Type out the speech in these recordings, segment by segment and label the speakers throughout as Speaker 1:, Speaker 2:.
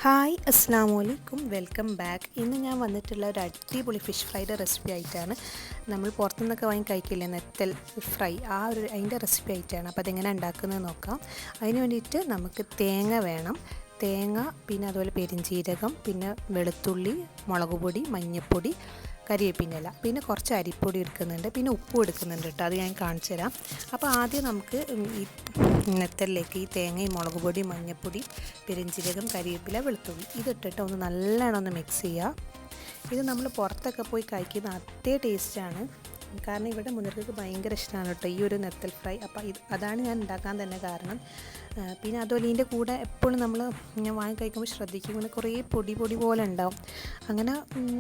Speaker 1: Hi അസ്സാം വലൈക്കും welcome back. ഇന്ന് ഞാൻ വന്നിട്ടുള്ള ഒരു അടിപൊളി ഫിഷ് ഫ്രൈയുടെ റെസിപ്പി ആയിട്ടാണ്. നമ്മൾ പുറത്തുനിന്നൊക്കെ വാങ്ങി കഴിക്കില്ലേ, നെത്തൽ ഫ്രൈ, അതിൻ്റെ റെസിപ്പി ആയിട്ടാണ്. അപ്പോൾ അതെങ്ങനെ ഉണ്ടാക്കുന്നത് നോക്കാം. അതിന് വേണ്ടിയിട്ട് നമുക്ക് തേങ്ങ വേണം. തേങ്ങ, പിന്നെ അതുപോലെ പെരിഞ്ചീരകം, പിന്നെ വെളുത്തുള്ളി, മുളക് പൊടി, മഞ്ഞൾപ്പൊടി, കരിവേപ്പിൻ്റെ ഇല, പിന്നെ കുറച്ച് അരിപ്പൊടി എടുക്കുന്നുണ്ട്, പിന്നെ ഉപ്പും എടുക്കുന്നുണ്ട് കേട്ടോ. അത് ഞാൻ കാണിച്ചു തരാം. അപ്പോൾ ആദ്യം നമുക്ക് ഈ നെത്തലിലേക്ക് ഈ തേങ്ങയും മുളക് പൊടി, മഞ്ഞൾപ്പൊടി, പെരിഞ്ചീരകം, കരിവേപ്പില, വെളുത്തുള്ളി ഇതിട്ടിട്ട് ഒന്ന് നല്ലോണം ഒന്ന് മിക്സ് ചെയ്യുക. ഇത് നമ്മൾ പുറത്തൊക്കെ പോയി കഴിക്കുന്ന അതേ ടേസ്റ്റാണ്. കാരണം ഇവിടെ മുന്നേർക്ക് ഭയങ്കര ഇഷ്ടമാണ് കേട്ടോ ഈ ഒരു നെത്തൽ ഫ്രൈ. അപ്പോൾ അതാണ് ഞാൻ ഉണ്ടാക്കാൻ തന്നെ കാരണം. പിന്നെ അതുപോലെ ഇതിൻ്റെ കൂടെ എപ്പോഴും ഞാൻ വാങ്ങി കഴിക്കുമ്പോൾ ശ്രദ്ധിക്കും, ഇങ്ങനെ കുറേ പൊടി പോലെ ഉണ്ടാവും. അങ്ങനെ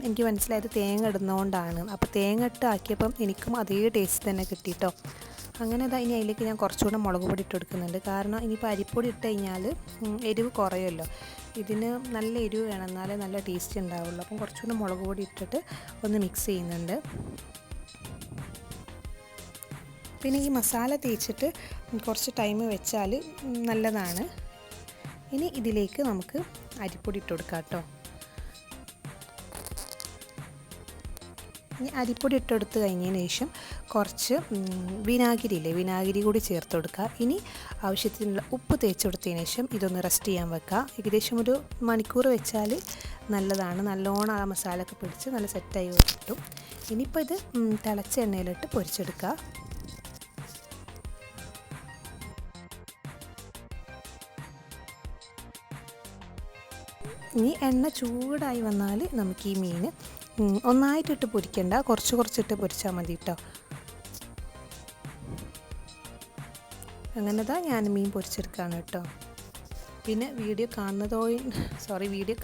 Speaker 1: എനിക്ക് മനസ്സിലായത് തേങ്ങ ഇടുന്നതുകൊണ്ടാണ്. അപ്പോൾ തേങ്ങ ഇട്ട് ആക്കിയപ്പം എനിക്കും അതേ ടേസ്റ്റ് തന്നെ കിട്ടിയിട്ടോ. അങ്ങനെ ഇനി അതിലേക്ക് ഞാൻ കുറച്ചുകൂടെ മുളക് പൊടി ഇട്ട് കൊടുക്കുന്നുണ്ട്. കാരണം ഇനിയിപ്പോൾ അരിപ്പൊടി ഇട്ട് കഴിഞ്ഞാൽ എരിവ് കുറയുമല്ലോ. ഇതിന് നല്ല എരിവ് വേണം, എന്നാലേ നല്ല ടേസ്റ്റ് ഉണ്ടാവുള്ളൂ. അപ്പം കുറച്ചുകൂടെ മുളക് പൊടി ഇട്ടിട്ട് ഒന്ന് മിക്സ് ചെയ്യുന്നുണ്ട്. പിന്നെ ഈ മസാല തേച്ചിട്ട് കുറച്ച് ടൈം വെച്ചാൽ നല്ലതാണ്. ഇനി ഇതിലേക്ക് നമുക്ക് അരിപ്പൊടി ഇട്ട് കൊടുക്കാം കേട്ടോ. ഇനി അരിപ്പൊടി ഇട്ടെടുത്ത് കഴിഞ്ഞതിന് ശേഷം കുറച്ച് വിനാഗിരി കൂടി ചേർത്ത് കൊടുക്കുക. ഇനി ആവശ്യത്തിനുള്ള ഉപ്പ് തേച്ച് കൊടുത്തതിന് ശേഷം ഇതൊന്ന് റെസ്റ്റ് ചെയ്യാൻ വെക്കുക. ഏകദേശം ഒരു മണിക്കൂർ വെച്ചാൽ നല്ലതാണ്. നല്ലോണം ആ മസാലയൊക്കെ പിടിച്ച് നല്ല സെറ്റായി കിട്ടും. ഇനിയിപ്പോൾ ഇത് തിളച്ച എണ്ണയിലിട്ട് പൊരിച്ചെടുക്കുക. ഇനി എണ്ണ ചൂടായി വന്നാൽ നമുക്ക് ഈ മീൻ ഒന്നായിട്ടിട്ട് പൊരിക്കണ്ട, കുറച്ചിട്ട് പൊരിച്ചാൽ മതി കേട്ടോ. അങ്ങനെ ഞാൻ മീൻ പൊരിച്ചെടുക്കുകയാണ് കേട്ടോ. പിന്നെ വീഡിയോ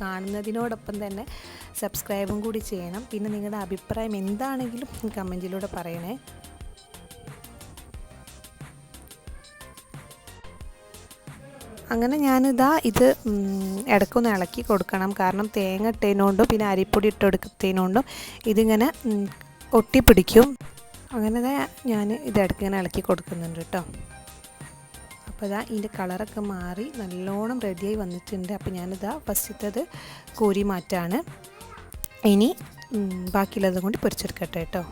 Speaker 1: കാണുന്നതിനോടൊപ്പം തന്നെ സബ്സ്ക്രൈബും കൂടി ചെയ്യണം. പിന്നെ നിങ്ങളുടെ അഭിപ്രായം എന്താണെങ്കിലും കമൻറ്റിലൂടെ പറയണേ. അങ്ങനെ ഇത് ഇടയ്ക്കൊന്ന് ഇളക്കി കൊടുക്കണം. കാരണം തേങ്ങ ഇട്ടതിനോണ്ടും പിന്നെ അരിപ്പൊടി ഇട്ടെടുത്തതിനോണ്ടും ഇതിങ്ങനെ ഒട്ടിപ്പിടിക്കും. അങ്ങനെ ഞാൻ ഇത് ഇടയ്ക്കിങ്ങനെ ഇളക്കി കൊടുക്കുന്നുണ്ട് കേട്ടോ. അപ്പോൾ ഇതിൻ്റെ കളറൊക്കെ മാറി നല്ലോണം റെഡിയായി വന്നിട്ടുണ്ട്. അപ്പോൾ ഫസ്റ്റത്തത് കോരി മാറ്റാണ്. ഇനി ബാക്കിയുള്ളതും കൊണ്ട് പൊരിച്ചെടുക്കട്ടെ കേട്ടോ.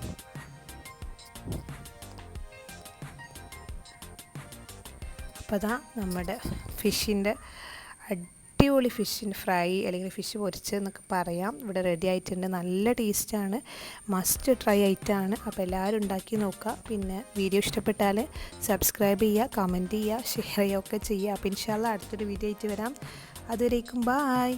Speaker 1: അപ്പോൾ നമ്മുടെ അടിപൊളി ഫിഷിൻ്റെ ഫ്രൈ അല്ലെങ്കിൽ ഫിഷ് പൊരിച്ച് എന്നൊക്കെ പറയാം ഇവിടെ റെഡി ആയിട്ടുണ്ട്. നല്ല ടേസ്റ്റാണ്, മസ്റ്റ് ട്രൈ ആയിട്ടാണ്. അപ്പോൾ എല്ലാവരും ഉണ്ടാക്കി നോക്കുക. പിന്നെ വീഡിയോ ഇഷ്ടപ്പെട്ടാൽ സബ്സ്ക്രൈബ് ചെയ്യുക, കമൻറ്റ് ചെയ്യുക, ഷെയർ ചെയ്യുക ഒക്കെ ചെയ്യുക. അപ്പോൾ ഇൻഷാല്ലാ അടുത്തൊരു വീഡിയോ ആയിട്ട് വരാം. അതുവരേക്കും ബായ്.